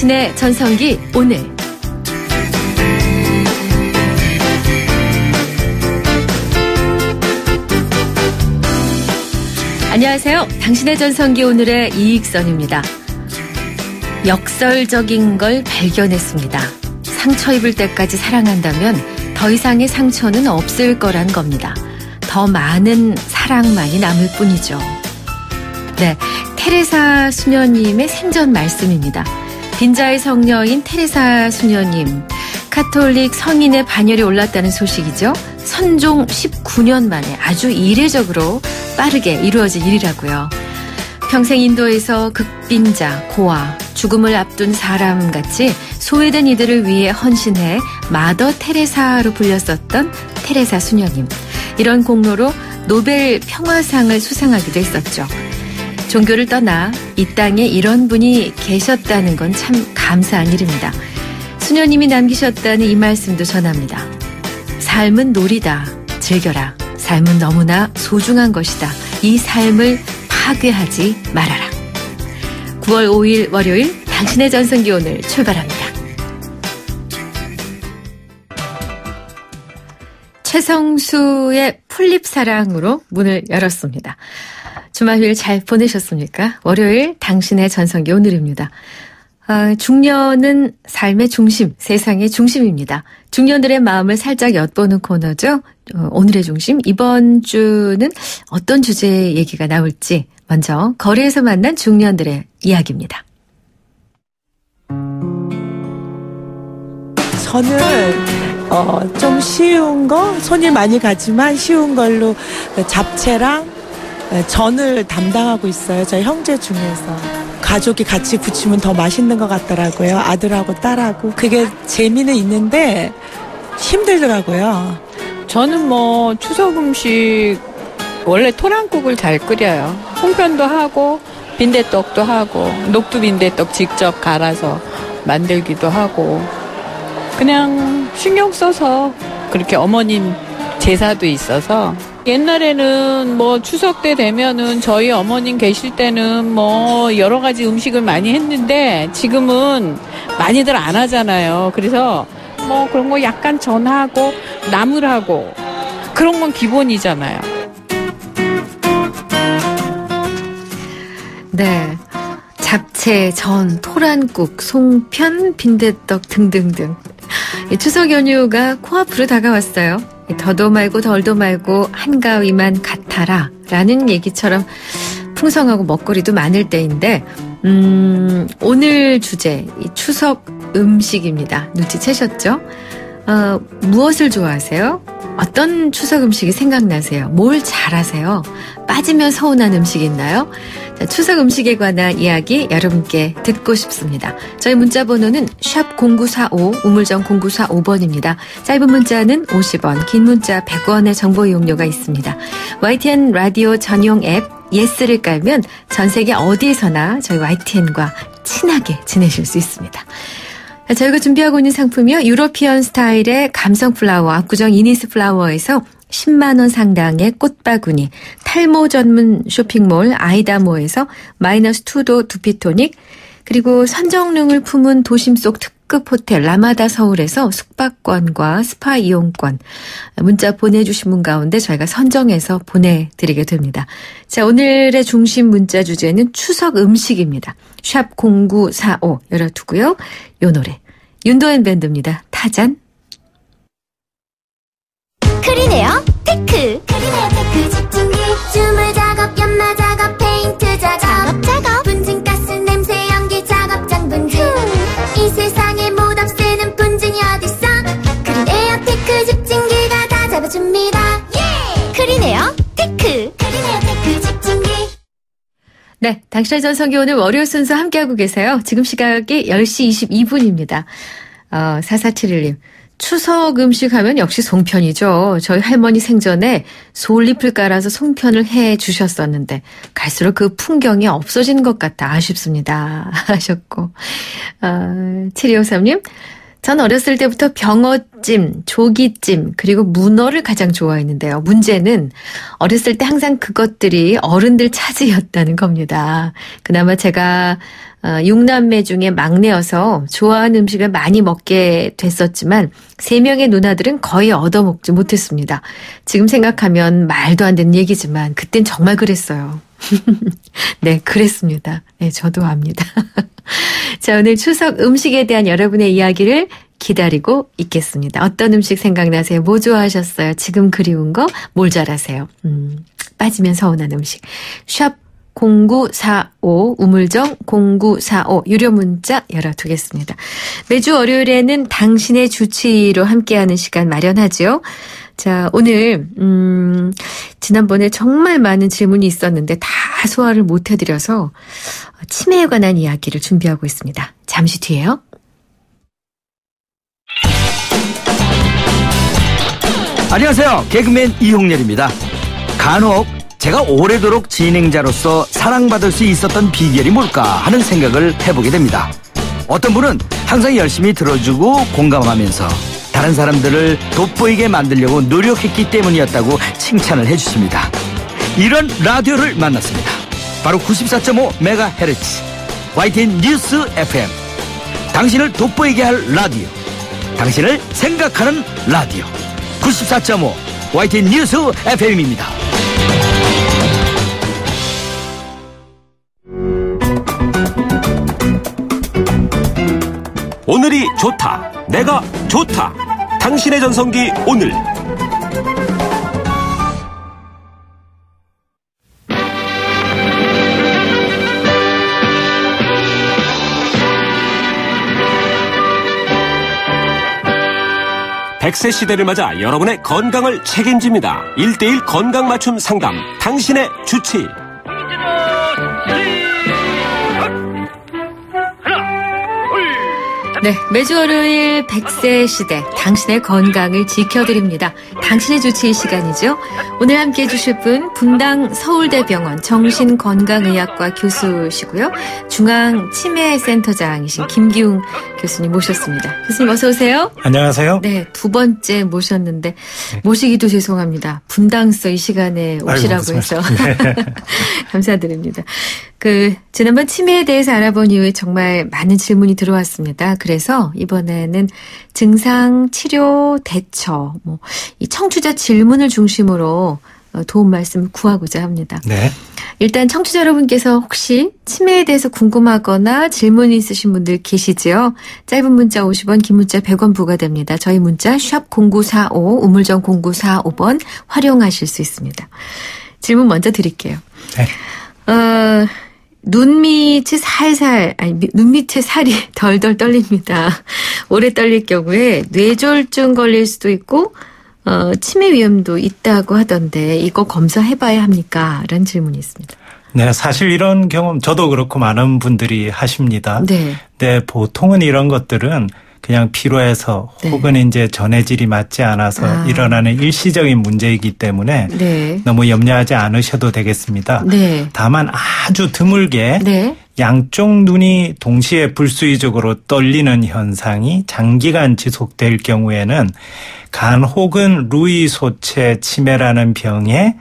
당신의 전성기 오늘. 안녕하세요. 당신의 전성기 오늘의 이익선입니다. 역설적인 걸 발견했습니다. 상처 입을 때까지 사랑한다면 더 이상의 상처는 없을 거란 겁니다. 더 많은 사랑만이 남을 뿐이죠. 네, 테레사 수녀님의 생전 말씀입니다. 빈자의 성녀인 테레사 수녀님, 카톨릭 성인의 반열에 올랐다는 소식이죠. 선종 19년 만에 아주 이례적으로 빠르게 이루어진 일이라고요. 평생 인도에서 극빈자, 고아, 죽음을 앞둔 사람같이 소외된 이들을 위해 헌신해 마더 테레사로 불렸었던 테레사 수녀님. 이런 공로로 노벨 평화상을 수상하기도 했었죠. 종교를 떠나 이 땅에 이런 분이 계셨다는 건 참 감사한 일입니다. 수녀님이 남기셨다는 이 말씀도 전합니다. 삶은 놀이다. 즐겨라. 삶은 너무나 소중한 것이다. 이 삶을 파괴하지 말아라. 9월 5일 월요일 당신의 전성기 오늘 출발합니다. 최성수의 풀립사랑으로 문을 열었습니다. 주말 휴일 잘 보내셨습니까? 월요일 당신의 전성기 오늘입니다. 중년은 삶의 중심, 세상의 중심입니다. 중년들의 마음을 살짝 엿보는 코너죠. 오늘의 중심, 이번 주는 어떤 주제의 얘기가 나올지 먼저 거리에서 만난 중년들의 이야기입니다. 저는 좀 쉬운 거, 손이 많이 가지만 쉬운 걸로 잡채랑 전을 담당하고 있어요. 저희 형제 중에서. 가족이 같이 부치면 더 맛있는 것 같더라고요. 아들하고 딸하고. 그게 재미는 있는데 힘들더라고요. 저는 추석 음식 원래 토랑국을 잘 끓여요. 송편도 하고 빈대떡도 하고 녹두 빈대떡 직접 갈아서 만들기도 하고 그냥 신경 써서 그렇게 어머님 제사도 있어서 옛날에는 추석 때 되면은 저희 어머님 계실 때는 여러 가지 음식을 많이 했는데 지금은 많이들 안 하잖아요. 그래서 그런 거 약간 전하고 나물하고 그런 건 기본이잖아요. 네. 잡채, 전, 토란국, 송편, 빈대떡 등등등. 추석 연휴가 코앞으로 다가왔어요. 더도 말고 덜도 말고 한가위만 같아라 라는 얘기처럼 풍성하고 먹거리도 많을 때인데 오늘 주제 추석 음식입니다. 눈치채셨죠? 무엇을 좋아하세요? 어떤 추석 음식이 생각나세요? 뭘 잘하세요? 빠지면 서운한 음식 있나요? 자, 추석 음식에 관한 이야기 여러분께 듣고 싶습니다. 저희 문자 번호는 샵0945 우물정 0945번입니다. 짧은 문자는 50원, 긴 문자 100원의 정보 이용료가 있습니다. YTN 라디오 전용 앱 예스를 깔면 전 세계 어디에서나 저희 YTN과 친하게 지내실 수 있습니다. 저희가 준비하고 있는 상품이요. 유러피언 스타일의 감성 플라워, 압구정 이니스 플라워에서 10만 원 상당의 꽃바구니, 탈모 전문 쇼핑몰 아이다모에서 -2도 두피토닉, 그리고 선정능을 품은 도심 속 특급 호텔 라마다 서울에서 숙박권과 스파 이용권, 문자 보내주신 분 가운데 저희가 선정해서 보내드리게 됩니다. 자, 오늘의 중심 문자 주제는 추석 음식입니다. 샵 0945 열어두고요. 요 노래 윤도현 밴드입니다. 타잔. 크리네어 테크. 크리네어 테크 집중기 주물 작업 연마 작업 페인트 작업 분진가스 냄새 연기 작업장 분진 이 세상에 못 없애는 분진이 어딨어. 크리네어 테크 집중기가 다 잡아줍니다. 예! 크리네어 테크. 크리네어 테크 집중기. 네, 당신의 전성기 오늘 월요일 순서 함께하고 계세요. 지금 시각이 10시 22분입니다. 4471님. 추석 음식 하면 역시 송편이죠. 저희 할머니 생전에 솔잎을 깔아서 송편을 해 주셨었는데 갈수록 그 풍경이 없어지는 것 같아 아쉽습니다. 하셨고 7253님. 전 어렸을 때부터 병어찜, 조기찜, 그리고 문어를 가장 좋아했는데요. 문제는 어렸을 때 항상 그것들이 어른들 차지였다는 겁니다. 그나마 제가 6남매 중에 막내여서 좋아하는 음식을 많이 먹게 됐었지만 3명의 누나들은 거의 얻어먹지 못했습니다. 지금 생각하면 말도 안 되는 얘기지만 그땐 정말 그랬어요. 네, 그랬습니다. 네, 저도 압니다. 자, 오늘 추석 음식에 대한 여러분의 이야기를 기다리고 있겠습니다. 어떤 음식 생각나세요? 뭐 좋아하셨어요? 지금 그리운 거? 뭘 잘하세요? 빠지면 서운한 음식. 샵 0945 우물정 0945 유료 문자 열어두겠습니다. 매주 월요일에는 당신의 주치의로 함께하는 시간 마련하죠. 자, 오늘 지난번에 정말 많은 질문이 있었는데 다 소화를 못 해드려서 치매에 관한 이야기를 준비하고 있습니다. 잠시 뒤에요. 안녕하세요. 개그맨 이홍렬입니다. 간혹 제가 오래도록 진행자로서 사랑받을 수 있었던 비결이 뭘까 하는 생각을 해보게 됩니다. 어떤 분은 항상 열심히 들어주고 공감하면서 다른 사람들을 돋보이게 만들려고 노력했기 때문이었다고 칭찬을 해주십니다. 이런 라디오를 만났습니다. 바로 94.5MHz YTN 뉴스 FM. 당신을 돋보이게 할 라디오, 당신을 생각하는 라디오 94.5 YTN 뉴스 FM입니다. 오늘이 좋다. 내가 좋다. 당신의 전성기 오늘. 백세 시대를 맞아 여러분의 건강을 책임집니다. 1:1 건강 맞춤 상담. 당신의 주치의. 네, 매주 월요일 100세 시대 당신의 건강을 지켜드립니다. 당신의 주치의 시간이죠. 오늘 함께해 주실 분 분당 서울대병원 정신건강의학과 교수시고요. 중앙치매센터장이신 김기웅 교수님 모셨습니다. 교수님 어서 오세요. 안녕하세요. 네, 2번째 모셨는데 모시기도 죄송합니다. 분당서 이 시간에 오시라고 해서 감사드립니다. 지난번 치매에 대해서 알아본 이후에 정말 많은 질문이 들어왔습니다. 그래서 이번에는 증상, 치료, 대처, 이 청취자 질문을 중심으로 도움 말씀을 구하고자 합니다. 네. 일단 청취자 여러분께서 혹시 치매에 대해서 궁금하거나 질문이 있으신 분들 계시지요? 짧은 문자 50원, 긴 문자 100원 부과됩니다. 저희 문자 샵 0945, 우물정 0945번 활용하실 수 있습니다. 질문 먼저 드릴게요. 네. 눈밑이 살이 덜덜 떨립니다. 오래 떨릴 경우에 뇌졸중 걸릴 수도 있고 치매 위험도 있다고 하던데 이거 검사해봐야 합니까? 라는 질문이 있습니다. 네, 사실 이런 경험 저도 그렇고 많은 분들이 하십니다. 네. 근데 보통은 이런 것들은 그냥 피로해서 혹은 이제 전해질이 맞지 않아서 일어나는 일시적인 문제이기 때문에 너무 염려하지 않으셔도 되겠습니다. 네. 다만 아주 드물게 양쪽 눈이 동시에 불수의적으로 떨리는 현상이 장기간 지속될 경우에는 간 혹은 루이 소체 치매라는 병의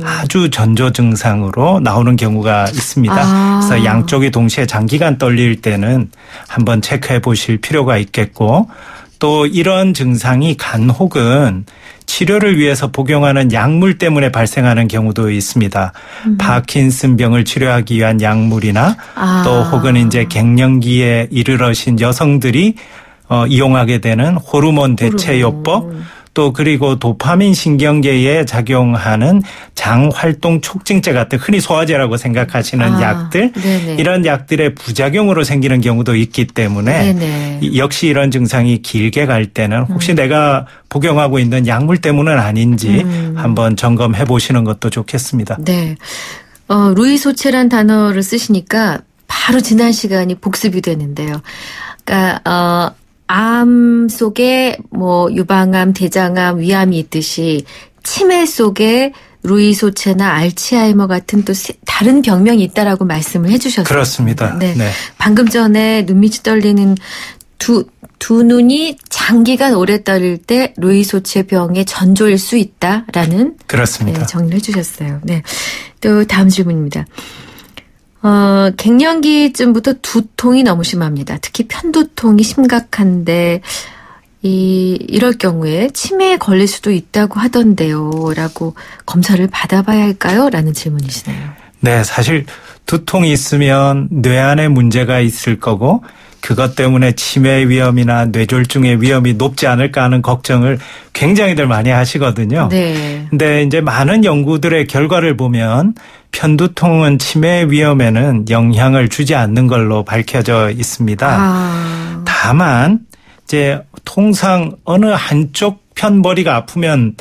아주 전조 증상으로 나오는 경우가 있습니다. 그래서 양쪽이 동시에 장기간 떨릴 때는 한번 체크해 보실 필요가 있겠고, 또 이런 증상이 간 혹은 치료를 위해서 복용하는 약물 때문에 발생하는 경우도 있습니다. 파킨슨병을 치료하기 위한 약물이나 또 혹은 이제 갱년기에 이르러신 여성들이 이용하게 되는 호르몬 대체요법, 또 그리고 도파민 신경계에 작용하는 장활동 촉진제 같은 흔히 소화제라고 생각하시는 약들, 이런 약들의 부작용으로 생기는 경우도 있기 때문에 역시 이런 증상이 길게 갈 때는 혹시 내가 복용하고 있는 약물 때문은 아닌지 한번 점검해 보시는 것도 좋겠습니다. 네. 루이소체란 단어를 쓰시니까 바로 지난 시간이 복습이 되는데요. 그러니까 암 속에 유방암, 대장암, 위암이 있듯이 치매 속에 루이소체나 알츠하이머 같은 또 다른 병명이 있다라고 말씀을 해 주셨어요. 그렇습니다. 네. 방금 전에 눈밑이 떨리는 두 눈이 장기간 오래 떨릴 때 루이소체 병의 전조일 수 있다라는 그렇습니다. 네, 정리를 해주셨어요. 네, 또 다음 질문입니다. 갱년기쯤부터 두통이 너무 심합니다. 특히 편두통이 심각한데 이럴 경우에 치매에 걸릴 수도 있다고 하던데요. 라고 검사를 받아봐야 할까요? 라는 질문이시네요. 네, 사실 두통이 있으면 뇌 안에 문제가 있을 거고 그것 때문에 치매 위험이나 뇌졸중의 위험이 높지 않을까 하는 걱정을 굉장히들 많이 하시거든요. 네. 근데 이제 많은 연구들의 결과를 보면 편두통은 치매 위험에는 영향을 주지 않는 걸로 밝혀져 있습니다. 다만 이제 통상 어느 한쪽 편 머리가 아프면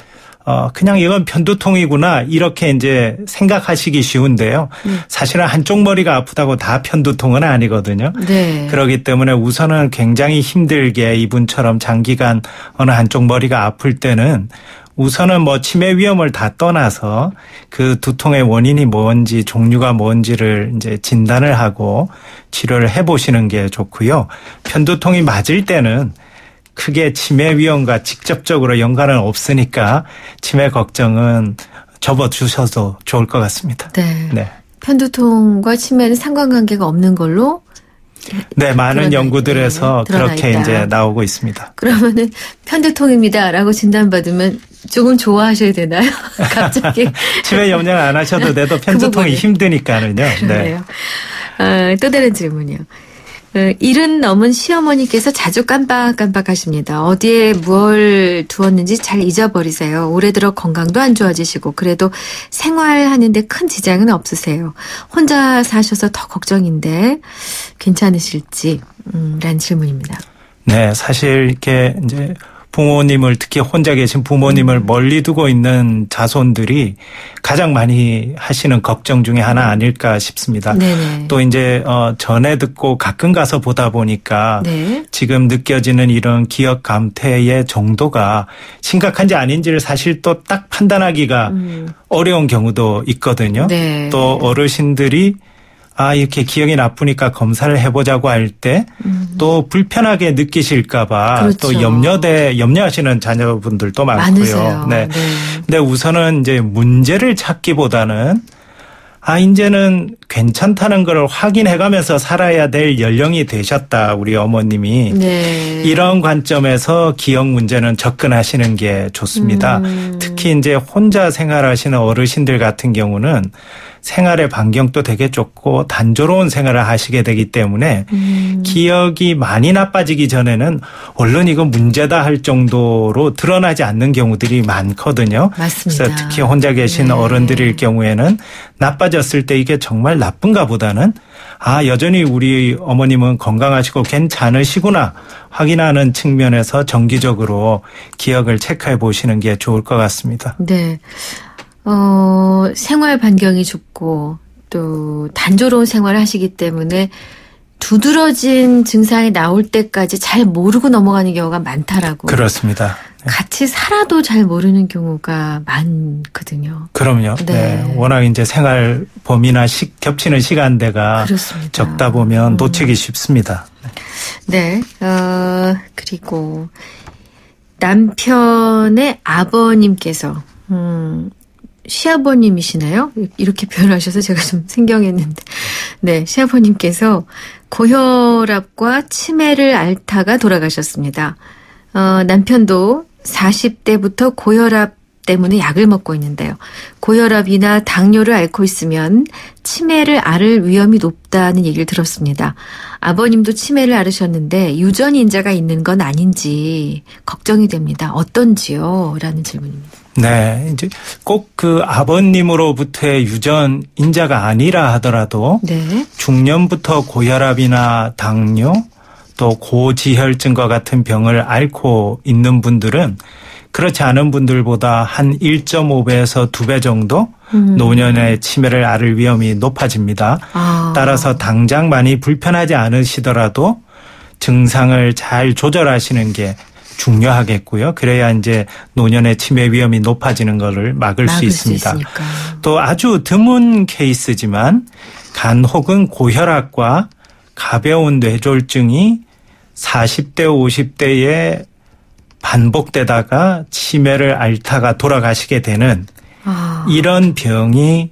그냥 이건 편두통이구나 이렇게 이제 생각하시기 쉬운데요. 사실은 한쪽 머리가 아프다고 다 편두통은 아니거든요. 네. 그렇기 때문에 우선은 굉장히 힘들게 이분처럼 장기간 어느 한쪽 머리가 아플 때는 우선은 뭐 치매 위험을 다 떠나서 그 두통의 원인이 뭔지 종류가 뭔지를 이제 진단을 하고 치료를 해보시는 게 좋고요. 편두통이 맞을 때는 크게 치매 위험과 직접적으로 연관은 없으니까 치매 걱정은 접어주셔도 좋을 것 같습니다. 네. 네. 편두통과 치매는 상관관계가 없는 걸로 네, 많은 연구들에서 그렇게 있다. 이제 나오고 있습니다. 그러면은 편두통입니다라고 진단받으면 조금 좋아하셔야 되나요? 갑자기 치매 염려 안 하셔도 돼도 편두통이 힘드니까는요. 그러네요. 네. 또 다른 질문이요. 70 넘은 시어머니께서 자주 깜빡깜빡하십니다. 어디에 뭘 두었는지 잘 잊어버리세요. 올해 들어 건강도 안 좋아지시고 그래도 생활하는데 큰 지장은 없으세요. 혼자 사셔서 더 걱정인데 괜찮으실지 라는 질문입니다. 네, 사실 이렇게 이제 부모님을 특히 혼자 계신 부모님을 멀리 두고 있는 자손들이 가장 많이 하시는 걱정 중에 하나 아닐까 싶습니다. 네네. 또 이제 전에 듣고 가끔 가서 보다 보니까 네. 지금 느껴지는 이런 기억 감퇴의 정도가 심각한지 아닌지를 사실 또 딱 판단하기가 어려운 경우도 있거든요. 네. 또 어르신들이 이렇게 기억이 나쁘니까 검사를 해보자고 할 때 또 불편하게 느끼실까봐 그렇죠. 또 염려하시는 자녀분들도 많고요. 많으세요. 네. 네. 근데 우선은 이제 문제를 찾기보다는 이제는 괜찮다는 걸 확인해가면서 살아야 될 연령이 되셨다, 우리 어머님이. 네. 이런 관점에서 기억 문제는 접근하시는 게 좋습니다. 특히 이제 혼자 생활하시는 어르신들 같은 경우는 생활의 반경도 되게 좁고 단조로운 생활을 하시게 되기 때문에 기억이 많이 나빠지기 전에는 얼른 이거 문제다 할 정도로 드러나지 않는 경우들이 많거든요. 맞습니다. 그래서 특히 혼자 계신 네. 어른들일 경우에는 나빠졌을 때 이게 정말 나쁜가 보다는 여전히 우리 어머님은 건강하시고 괜찮으시구나 확인하는 측면에서 정기적으로 기억을 체크해 보시는 게 좋을 것 같습니다. 네. 생활 반경이 좁고 또 단조로운 생활을 하시기 때문에 두드러진 증상이 나올 때까지 잘 모르고 넘어가는 경우가 많다라고. 그렇습니다. 네. 같이 살아도 잘 모르는 경우가 많거든요. 그럼요. 네. 네. 워낙 이제 생활 범위나 겹치는 시간대가 그렇습니다. 적다 보면 놓치기 쉽습니다. 네. 그리고 남편의 아버님께서 시아버님이시나요? 이렇게 표현하셔서 제가 좀 생경했는데. 네, 시아버님께서 고혈압과 치매를 앓다가 돌아가셨습니다. 남편도 40대부터 고혈압 때문에 약을 먹고 있는데요. 고혈압이나 당뇨를 앓고 있으면 치매를 앓을 위험이 높다는 얘기를 들었습니다. 아버님도 치매를 앓으셨는데 유전 인자가 있는 건 아닌지 걱정이 됩니다. 어떤지요? 라는 질문입니다. 네, 이제 꼭 그 아버님으로부터의 유전 인자가 아니라 하더라도 네. 중년부터 고혈압이나 당뇨 또 고지혈증과 같은 병을 앓고 있는 분들은 그렇지 않은 분들보다 한 1.5배에서 2배 정도 노년에 치매를 앓을 위험이 높아집니다. 따라서 당장 많이 불편하지 않으시더라도 증상을 잘 조절하시는 게 중요하겠고요. 그래야 이제 노년의 치매 위험이 높아지는 것을 막을 수 있습니다. 또 아주 드문 케이스지만 간 혹은 고혈압과 가벼운 뇌졸중이 40대, 50대에 반복되다가 치매를 앓다가 돌아가시게 되는 이런 병이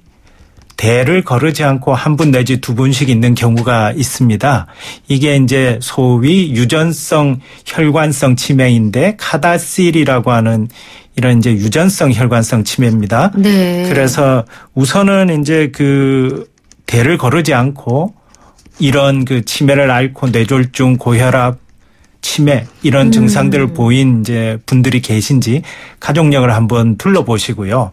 대를 거르지 않고 한 분 내지 두 분씩 있는 경우가 있습니다. 이게 이제 소위 유전성 혈관성 치매인데 카다실이라고 하는 이런 이제 유전성 혈관성 치매입니다. 네. 그래서 우선은 이제 그 대를 거르지 않고 이런 그 치매를 앓고 뇌졸중, 고혈압, 치매 이런 증상들을 보인 이제 분들이 계신지 가족력을 한번 둘러보시고요.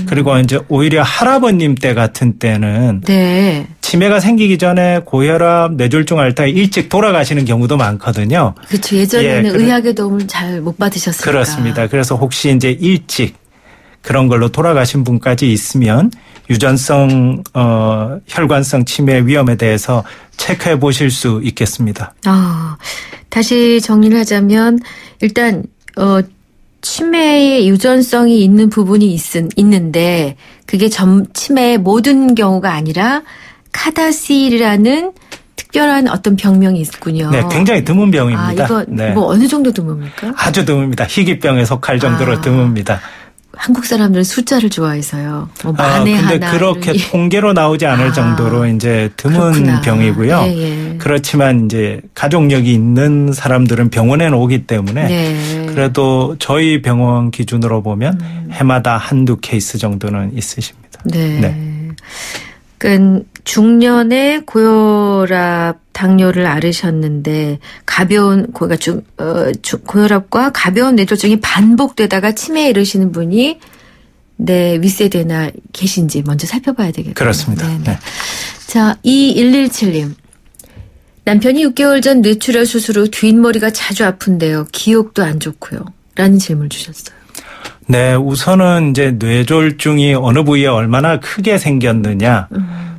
그리고 이제 오히려 할아버님 때 같은 때는 네. 치매가 생기기 전에 고혈압, 뇌졸중 앓다가 일찍 돌아가시는 경우도 많거든요. 그렇죠. 예전에는 의학의 도움을 잘 못 받으셨으니까. 그렇습니다. 그래서 혹시 이제 일찍 그런 걸로 돌아가신 분까지 있으면 유전성 혈관성 치매 위험에 대해서 체크해 보실 수 있겠습니다. 다시 정리를 하자면 일단 치매의 유전성이 있는 부분이 있는데 그게 치매의 모든 경우가 아니라 카다실이라는 특별한 어떤 병명이 있군요. 네, 굉장히 드문 병입니다. 이거 네. 뭐 어느 정도 드뭅니까? 아주 드뭅니다. 희귀병에 속할 정도로 드뭅니다. 한국 사람들은 숫자를 좋아해서요. 뭐 만에 근데 하나. 그렇게 통계로 나오지 않을 정도로 이제 드문 그렇구나. 병이고요. 예. 그렇지만 이제 가족력이 있는 사람들은 병원에 오기 때문에 네. 그래도 저희 병원 기준으로 보면 해마다 한두 케이스 정도는 있으십니다. 네. 그러니까 중년에 고혈압, 당뇨를 앓으셨는데 가벼운 고혈압과 가벼운 뇌졸중이 반복되다가 치매에 이르시는 분이 윗세대나 계신지 먼저 살펴봐야 되겠군요. 그렇습니다. 네. 자, 2117님. 남편이 6개월 전 뇌출혈 수술 후 뒷머리가 자주 아픈데요. 기억도 안 좋고요. 라는 질문을 주셨어요. 네, 우선은 이제 뇌졸중이 어느 부위에 얼마나 크게 생겼느냐,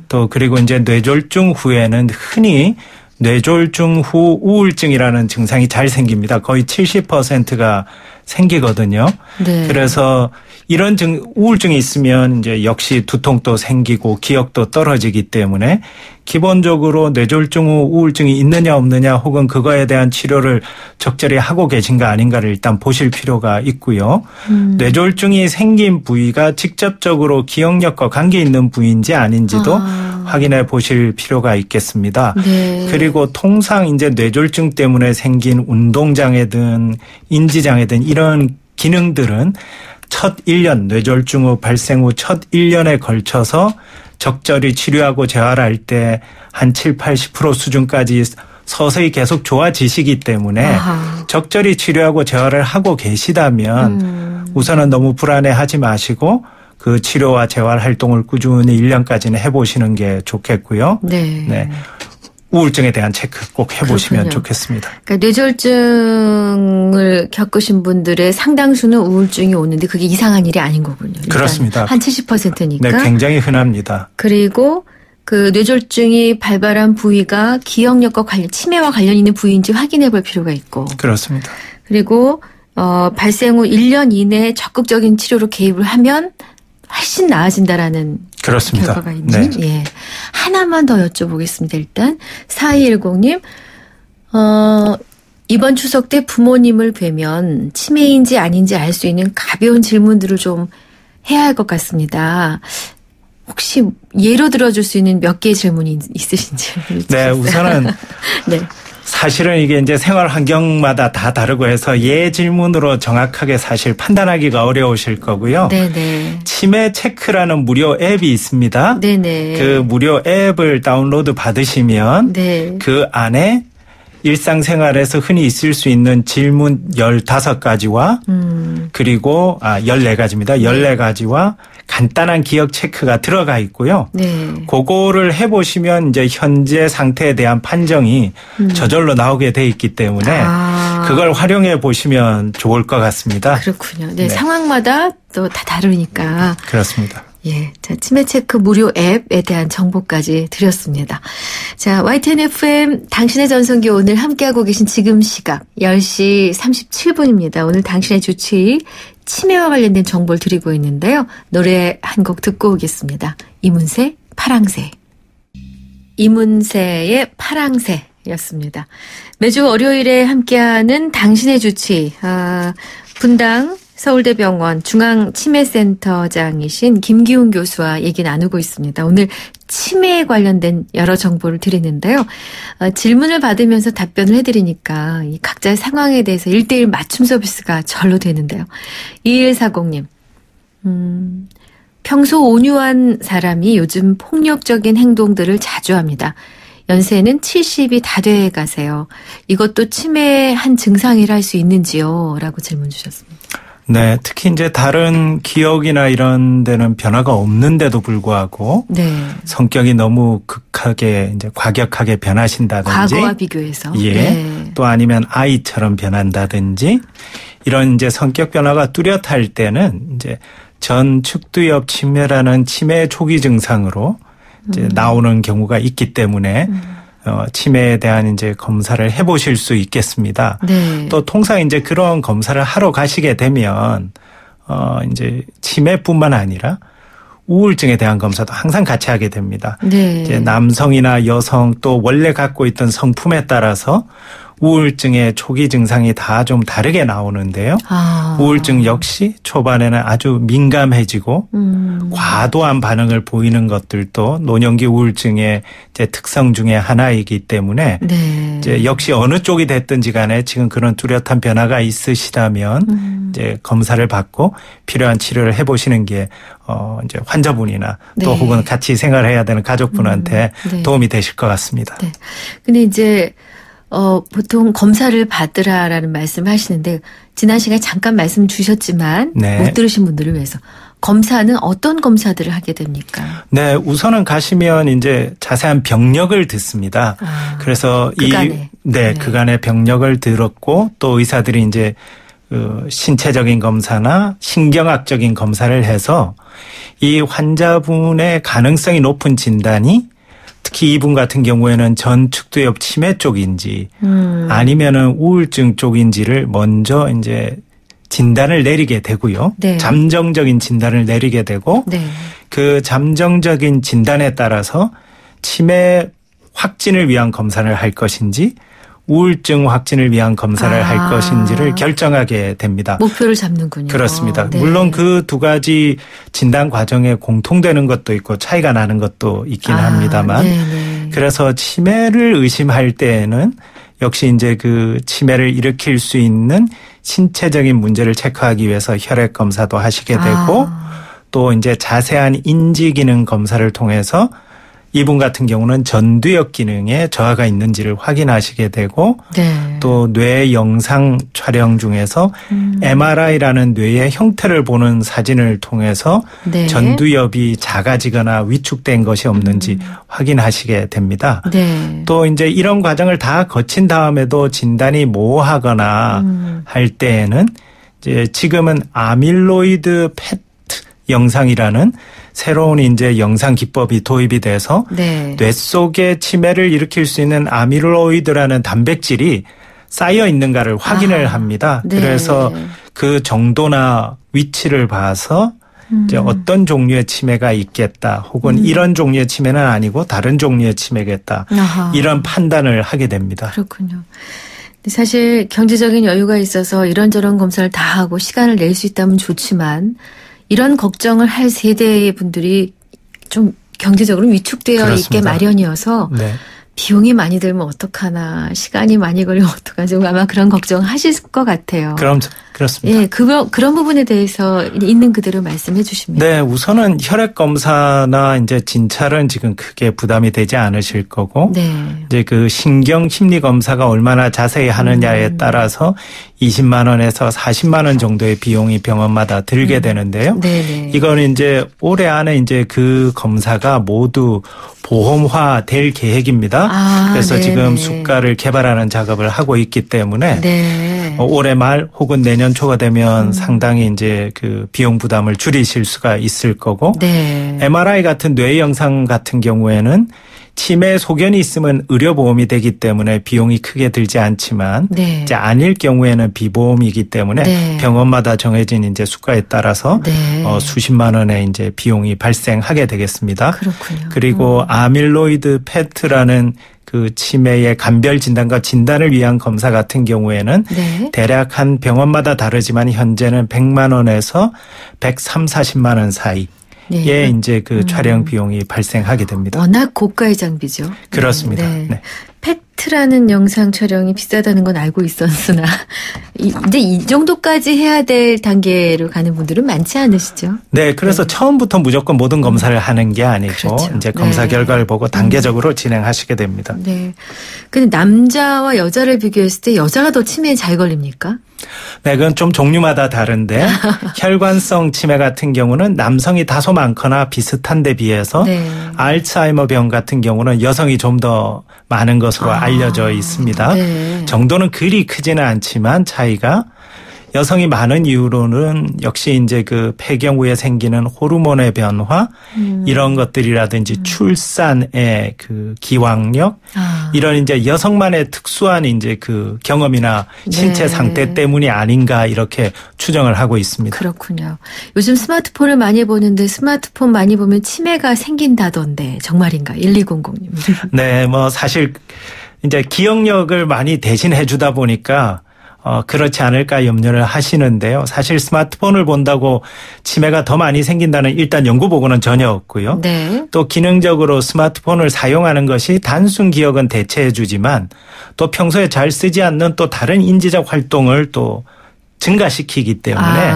또 그리고 이제 뇌졸중 후에는 흔히 뇌졸중 후 우울증이라는 증상이 잘 생깁니다. 거의 70%가 생기거든요. 네. 그래서 이런 우울증이 있으면 이제 역시 두통도 생기고 기억도 떨어지기 때문에 기본적으로 뇌졸중 후 우울증이 있느냐 없느냐 혹은 그거에 대한 치료를 적절히 하고 계신가 아닌가를 일단 보실 필요가 있고요. 뇌졸중이 생긴 부위가 직접적으로 기억력과 관계 있는 부위인지 아닌지도 확인해 보실 필요가 있겠습니다. 네. 그리고 통상 이제 뇌졸중 때문에 생긴 운동장애든 인지장애든 이런 기능들은 첫 1년 뇌졸중 후 발생 후 첫 1년에 걸쳐서 적절히 치료하고 재활할 때 한 70-80% 수준까지 서서히 계속 좋아지시기 때문에 적절히 치료하고 재활을 하고 계시다면 우선은 너무 불안해하지 마시고 그 치료와 재활 활동을 꾸준히 1년까지는 해보시는 게 좋겠고요. 네. 우울증에 대한 체크 꼭 해보시면 그렇군요. 좋겠습니다. 그러니까 뇌졸중을 겪으신 분들의 상당수는 우울증이 오는데 그게 이상한 일이 아닌 거군요. 그렇습니다. 한 70%니까. 네, 굉장히 흔합니다. 그리고 그 뇌졸중이 발발한 부위가 기억력과 치매와 관련 있는 부위인지 확인해 볼 필요가 있고. 그렇습니다. 그리고 발생 후 1년 이내에 적극적인 치료로 개입을 하면 훨씬 나아진다라는 그렇습니다. 결과가 있는. 네. 예. 하나만 더 여쭤보겠습니다. 일단 4210님. 이번 추석 때 부모님을 뵈면 치매인지 아닌지 알 수 있는 가벼운 질문들을 좀 해야 할 것 같습니다. 혹시 예로 들어줄 수 있는 몇 개의 질문이 있으신지. 네, 우선은 네. 사실은 이게 이제 생활 환경마다 다 다르고 해서 예 질문으로 정확하게 사실 판단하기가 어려우실 거고요. 네네. 치매 체크라는 무료 앱이 있습니다. 네네. 그 무료 앱을 다운로드 받으시면 네. 그 안에 일상생활에서 흔히 있을 수 있는 질문 15가지와 그리고 14가지입니다. 14가지와 간단한 기억 체크가 들어가 있고요. 네. 그거를 해보시면 이제 현재 상태에 대한 판정이 저절로 나오게 돼 있기 때문에 그걸 활용해 보시면 좋을 것 같습니다. 그렇군요. 네, 상황마다 또 다 다르니까. 그렇습니다. 예. 자, 치매 체크 무료 앱에 대한 정보까지 드렸습니다. 자, YTN FM 당신의 전성기 오늘 함께하고 계신 지금 시각 10시 37분입니다. 오늘 당신의 주치의 치매와 관련된 정보를 드리고 있는데요. 노래 한 곡 듣고 오겠습니다. 이문세, 파랑새. 이문세의 파랑새 였습니다. 매주 월요일에 함께하는 당신의 주치, 분당 서울대병원 중앙치매센터장이신 김기훈 교수와 얘기 나누고 있습니다. 오늘 치매에 관련된 여러 정보를 드리는데요. 질문을 받으면서 답변을 해드리니까 이 각자의 상황에 대해서 1:1 맞춤 서비스가 절로 되는데요. 2140님, 평소 온유한 사람이 요즘 폭력적인 행동들을 자주 합니다. 연세는 70이 다 돼 가세요. 이것도 치매의 한 증상이라 할 수 있는지요? 라고 질문 주셨습니다. 네, 특히 이제 다른 기억이나 이런 데는 변화가 없는데도 불구하고 네. 성격이 너무 극하게 이제 과격하게 변하신다든지 과거와 비교해서 예. 네. 또 아니면 아이처럼 변한다든지 이런 이제 성격 변화가 뚜렷할 때는 이제 전축두엽 치매라는 치매 초기 증상으로 이제 나오는 경우가 있기 때문에 치매에 대한 이제 검사를 해보실 수 있겠습니다. 네. 또 통상 이제 그런 검사를 하러 가시게 되면 이제 치매뿐만 아니라 우울증에 대한 검사도 항상 같이 하게 됩니다. 네. 이제 남성이나 여성 또 원래 갖고 있던 성품에 따라서 우울증의 초기 증상이 다 좀 다르게 나오는데요. 우울증 역시 초반에는 아주 민감해지고 과도한 반응을 보이는 것들도 노년기 우울증의 이제 특성 중에 하나이기 때문에 네. 이제 역시 어느 쪽이 됐든지 간에 지금 그런 뚜렷한 변화가 있으시다면 이제 검사를 받고 필요한 치료를 해보시는 게 이제 환자분이나 네. 또 혹은 같이 생활을 해야 되는 가족분한테 네. 도움이 되실 것 같습니다. 네. 근데 이제 보통 검사를 받으라라는 말씀을 하시는데 지난 시간에 잠깐 말씀 주셨지만 네. 못 들으신 분들을 위해서 검사는 어떤 검사들을 하게 됩니까? 네, 우선은 가시면 이제 자세한 병력을 듣습니다. 그래서 그간에. 그간의 병력을 들었고 또 의사들이 이제 신체적인 검사나 신경학적인 검사를 해서 이 환자분의 가능성이 높은 진단이 특히 이분 같은 경우에는 전축두엽 치매 쪽인지 아니면은 우울증 쪽인지를 먼저 이제 진단을 내리게 되고요. 네. 잠정적인 진단을 내리게 되고 네. 그 잠정적인 진단에 따라서 치매 확진을 위한 검사를 할 것인지 우울증 확진을 위한 검사를 할 것인지를 결정하게 됩니다. 목표를 잡는군요. 그렇습니다. 네. 물론 그 두 가지 진단 과정에 공통되는 것도 있고 차이가 나는 것도 있긴 합니다만 네네. 그래서 치매를 의심할 때에는 역시 이제 그 치매를 일으킬 수 있는 신체적인 문제를 체크하기 위해서 혈액 검사도 하시게 되고 또 이제 자세한 인지 기능 검사를 통해서 이분 같은 경우는 전두엽 기능에 저하가 있는지를 확인하시게 되고 네. 또 뇌 영상 촬영 중에서 MRI라는 뇌의 형태를 보는 사진을 통해서 네. 전두엽이 작아지거나 위축된 것이 없는지 확인하시게 됩니다. 네. 또 이제 이런 과정을 다 거친 다음에도 진단이 모호하거나 할 때에는 이제 지금은 아밀로이드 PET 영상이라는 새로운 이제 영상 기법이 도입이 돼서 네. 뇌 속에 치매를 일으킬 수 있는 아밀로이드라는 단백질이 쌓여 있는가를 확인을 합니다. 네. 그래서 그 정도나 위치를 봐서 이제 어떤 종류의 치매가 있겠다 혹은 이런 종류의 치매는 아니고 다른 종류의 치매겠다 이런 판단을 하게 됩니다. 그렇군요. 사실 경제적인 여유가 있어서 이런저런 검사를 다 하고 시간을 낼 수 있다면 좋지만 이런 걱정을 할 세대의 분들이 좀 경제적으로 위축되어 그렇습니다. 있게 마련이어서 네. 비용이 많이 들면 어떡하나 시간이 많이 걸리면 어떡하지 아마 그런 걱정하실 것 같아요. 그렇습니다. 예, 그런 부분에 대해서 있는 그대로 말씀해 주십니다. 네, 우선은 혈액 검사나 이제 진찰은 지금 크게 부담이 되지 않으실 거고, 네. 이제 그 신경 심리 검사가 얼마나 자세히 하느냐에 따라서 20만 원에서 40만 원 정도의 비용이 병원마다 들게 되는데요. 네네. 이거는 이제 올해 안에 이제 그 검사가 모두 보험화 될 계획입니다. 그래서 네네. 지금 수가를 개발하는 작업을 하고 있기 때문에 네. 올해 말 혹은 내년 초가 되면 상당히 이제 그 비용 부담을 줄이실 수가 있을 거고 네. MRI 같은 뇌 영상 같은 경우에는 치매 소견이 있으면 의료보험이 되기 때문에 비용이 크게 들지 않지만 네. 이제 아닐 경우에는 비보험이기 때문에 네. 병원마다 정해진 이제 수가에 따라서 네. 수십만 원의 이제 비용이 발생하게 되겠습니다. 그렇군요. 그리고 아밀로이드 PET라는 그 치매의 감별 진단과 진단을 위한 검사 같은 경우에는 네. 대략 한 병원마다 다르지만 현재는 100만 원에서 130~40만 원 사이. 네. 예, 이제 그 촬영 비용이 발생하게 됩니다. 워낙 고가의 장비죠. 그렇습니다. 네. 네. 팩트라는 영상 촬영이 비싸다는 건 알고 있었으나 이제 이 정도까지 해야 될 단계로 가는 분들은 많지 않으시죠? 네, 그래서 네. 처음부터 무조건 모든 검사를 하는 게 아니고 그렇죠. 이제 검사 네. 결과를 보고 단계적으로 진행하시게 됩니다. 네. 근데 남자와 여자를 비교했을 때 여자가 더 치매에 잘 걸립니까? 네, 그건 좀 종류마다 다른데 혈관성 치매 같은 경우는 남성이 다소 많거나 비슷한 데 비해서 네. 알츠하이머병 같은 경우는 여성이 좀 더 많은 것으로 알려져 있습니다. 네. 정도는 그리 크지는 않지만 차이가 여성이 많은 이유로는 역시 이제 그 폐경 후에 생기는 호르몬의 변화 이런 것들이라든지 출산의 그 기왕력 이런 이제 여성만의 특수한 이제 그 경험이나 신체 네. 상태 때문이 아닌가 이렇게 추정을 하고 있습니다. 그렇군요. 요즘 스마트폰을 많이 보는데 스마트폰 많이 보면 치매가 생긴다던데 정말인가? 1200님. 네, 뭐 사실 이제 기억력을 많이 대신해 주다 보니까 그렇지 않을까 염려를 하시는데요. 사실 스마트폰을 본다고 치매가 더 많이 생긴다는 일단 연구 보고는 전혀 없고요. 네. 또 기능적으로 스마트폰을 사용하는 것이 단순 기억은 대체해 주지만 또 평소에 잘 쓰지 않는 또 다른 인지적 활동을 또 증가시키기 때문에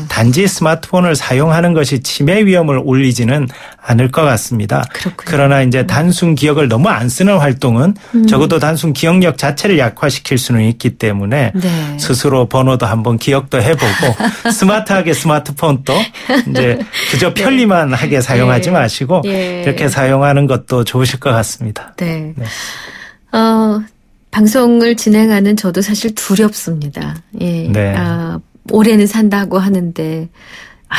단지 스마트폰을 사용하는 것이 치매 위험을 올리지는 않을 것 같습니다. 그렇군요. 그러나 이제 단순 기억을 너무 안 쓰는 활동은 적어도 단순 기억력 자체를 약화시킬 수는 있기 때문에 네. 스스로 번호도 한번 기억도 해보고 스마트하게 스마트폰도 이제 그저 편리만 하게 사용하지 마시고 이렇게 사용하는 것도 좋으실 것 같습니다. 네. 네. 방송을 진행하는 저도 사실 두렵습니다. 예. 네. 올해는 산다고 하는데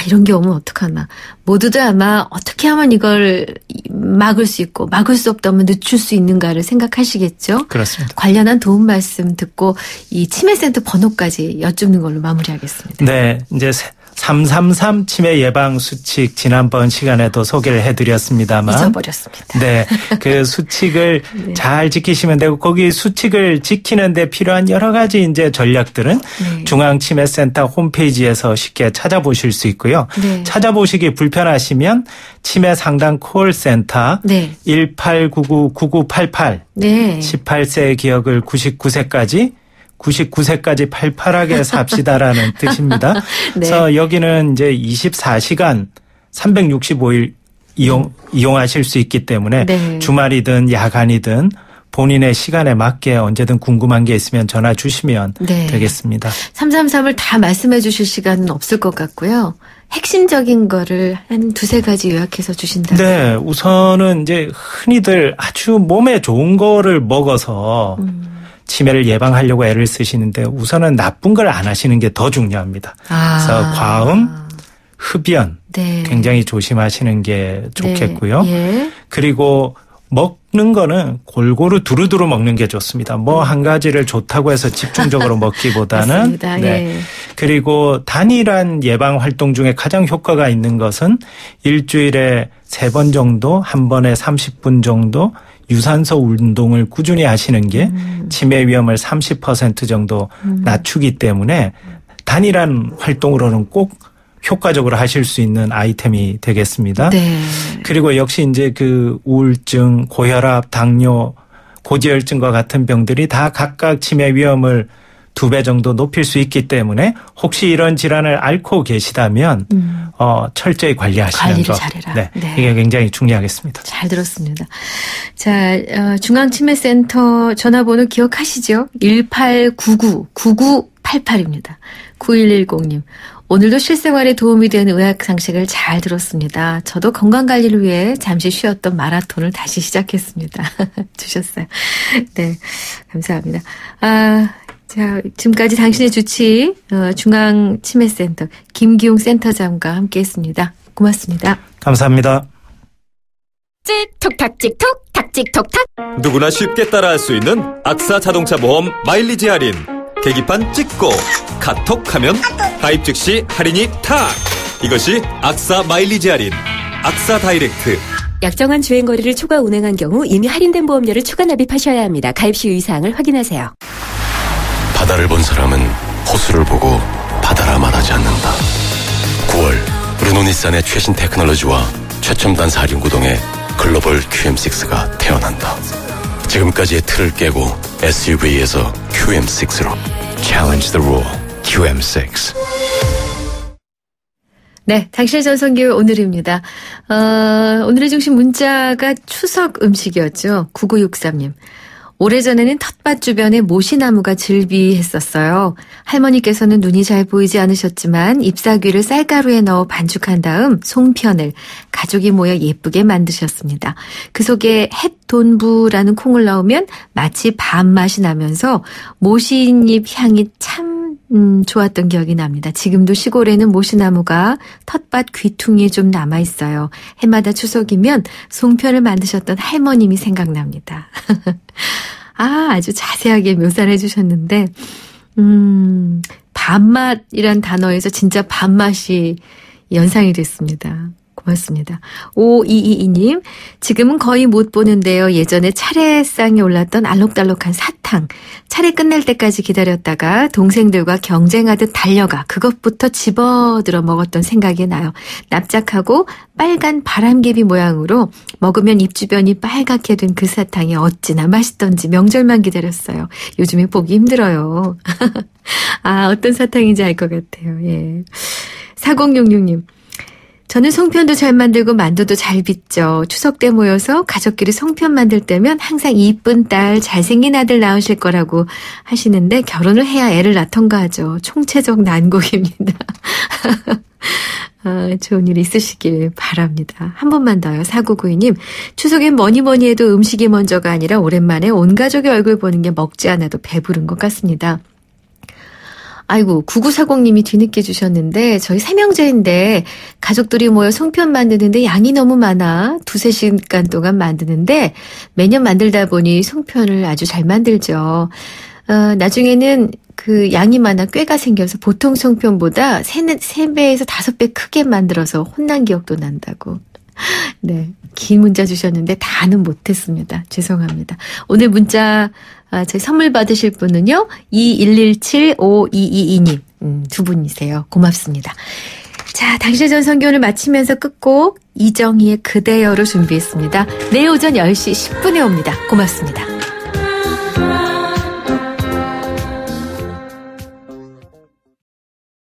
이런 게 오면 어떡하나. 모두들 아마 어떻게 하면 이걸 막을 수 있고 막을 수 없다면 늦출 수 있는가를 생각하시겠죠. 그렇습니다. 관련한 도움 말씀 듣고 이 치매센터 번호까지 여쭙는 걸로 마무리하겠습니다. 네. 이제 333 치매 예방 수칙 지난번 시간에도 소개를 해드렸습니다만 잊어버렸습니다. 네, 그 수칙을 네. 잘 지키시면 되고 거기 수칙을 지키는 데 필요한 여러 가지 이제 전략들은 네. 중앙치매센터 홈페이지에서 쉽게 찾아보실 수 있고요. 네. 찾아보시기 불편하시면 치매 상담 콜센터 네. 1899-9988 네. 18세의 기억을 99세까지 팔팔하게 삽시다라는 뜻입니다. 네. 그래서 여기는 이제 24시간 365일 이용하실 수 있기 때문에 네. 주말이든 야간이든 본인의 시간에 맞게 언제든 궁금한 게 있으면 전화 주시면 네. 되겠습니다. 333을 다 말씀해 주실 시간은 없을 것 같고요. 핵심적인 거를 한 2-3가지 요약해서 주신다면. 네. 우선은 이제 흔히들 아주 몸에 좋은 거를 먹어서 치매를 예방하려고 애를 쓰시는데 우선은 나쁜 걸 안 하시는 게 더 중요합니다. 그래서 과음, 흡연 네. 굉장히 조심하시는 게 좋겠고요. 네. 예. 그리고 먹는 거는 골고루 두루두루 먹는 게 좋습니다. 뭐 한 가지를 좋다고 해서 집중적으로 먹기보다는. 맞습니다. 네. 예. 그리고 단일한 예방 활동 중에 가장 효과가 있는 것은 일주일에 3번 정도, 한 번에 30분 정도 유산소 운동을 꾸준히 하시는 게 치매 위험을 30% 정도 낮추기 때문에 단일한 활동으로는 꼭 효과적으로 하실 수 있는 아이템이 되겠습니다. 네. 그리고 역시 이제 그 우울증, 고혈압, 당뇨, 고지혈증과 같은 병들이 다 각각 치매 위험을 2배 정도 높일 수 있기 때문에 혹시 이런 질환을 앓고 계시다면 철저히 관리하시는 것. 잘해라. 네, 네. 이게 굉장히 중요하겠습니다. 잘 들었습니다. 자, 중앙치매센터 전화번호 기억하시죠? 1899-9988입니다. 9110님. 오늘도 실생활에 도움이 되는 의학 상식을 잘 들었습니다. 저도 건강관리를 위해 잠시 쉬었던 마라톤을 다시 시작했습니다. 주셨어요. 네, 감사합니다. 자, 지금까지 당신의 주치 중앙치매센터 김기용 센터장과 함께했습니다. 고맙습니다. 감사합니다. 찍톡탁 찍톡 탁찍톡탁. 누구나 쉽게 따라할 수 있는 악사 자동차 보험 마일리지 할인. 계기판 찍고 카톡하면 가입 즉시 할인이 탁. 이것이 악사 마일리지 할인. 악사 다이렉트. 약정한 주행거리를 초과 운행한 경우 이미 할인된 보험료를 추가 납입하셔야 합니다. 가입 시 유의사항을 확인하세요. 바다를 본 사람은 호수를 보고 바다라 말하지 않는다. 9월 르노니산의 최신 테크놀로지와 최첨단 사륜구동의 글로벌 QM6가 태어난다. 지금까지의 틀을 깨고 SUV에서 QM6로 Challenge the rule. QM6. 네, 당신의 전성기 오늘입니다. 오늘의 중심 문자가 추석 음식이었죠. 9963님. 오래전에는 텃밭 주변에 모시나무가 즐비했었어요. 할머니께서는 눈이 잘 보이지 않으셨지만 잎사귀를 쌀가루에 넣어 반죽한 다음 송편을 가족이 모여 예쁘게 만드셨습니다. 그 속에 햇돈부라는 콩을 넣으면 마치 밥맛이 나면서 모시잎 향이 참 좋았던 기억이 납니다. 지금도 시골에는 모시나무가 텃밭 귀퉁이에 좀 남아있어요. 해마다 추석이면 송편을 만드셨던 할머님이 생각납니다. 아주 자세하게 묘사를 해주셨는데 밥맛이란 단어에서 진짜 밥맛이 연상이 됐습니다. 고맙습니다. 5222님, 지금은 거의 못 보는데요. 예전에 차례상에 올랐던 알록달록한 사탕. 차례 끝날 때까지 기다렸다가 동생들과 경쟁하듯 달려가 그것부터 집어들어 먹었던 생각이 나요. 납작하고 빨간 바람개비 모양으로 먹으면 입 주변이 빨갛게 된 그 사탕이 어찌나 맛있던지 명절만 기다렸어요. 요즘에 보기 힘들어요. 어떤 사탕인지 알 것 같아요. 예. 4066님. 저는 송편도 잘 만들고 만두도 잘 빚죠. 추석 때 모여서 가족끼리 송편 만들 때면 항상 이쁜 딸, 잘생긴 아들 낳으실 거라고 하시는데 결혼을 해야 애를 낳던가 하죠. 총체적 난국입니다. 좋은 일 있으시길 바랍니다. 한 번만 더요. 4992님. 추석엔 뭐니 해도 음식이 먼저가 아니라 오랜만에 온 가족의 얼굴 보는 게 먹지 않아도 배부른 것 같습니다. 아이고, 9940님이 뒤늦게 주셨는데 저희 삼형제인데 가족들이 모여 송편 만드는데 양이 너무 많아 2-3시간 동안 만드는데 매년 만들다 보니 송편을 아주 잘 만들죠. 나중에는 그 양이 많아 꾀가 생겨서 보통 송편보다 3배에서 5배 크게 만들어서 혼난 기억도 난다고. 네, 긴 문자 주셨는데 다는 못했습니다. 죄송합니다. 오늘 문자 저희 선물 받으실 분은요 2117-5222님 두 분이세요. 고맙습니다. 자, 당신의 전성기 오늘 마치면서 끝곡 이정희의 그대여로 준비했습니다. 내일 오전 10시 10분에 옵니다. 고맙습니다.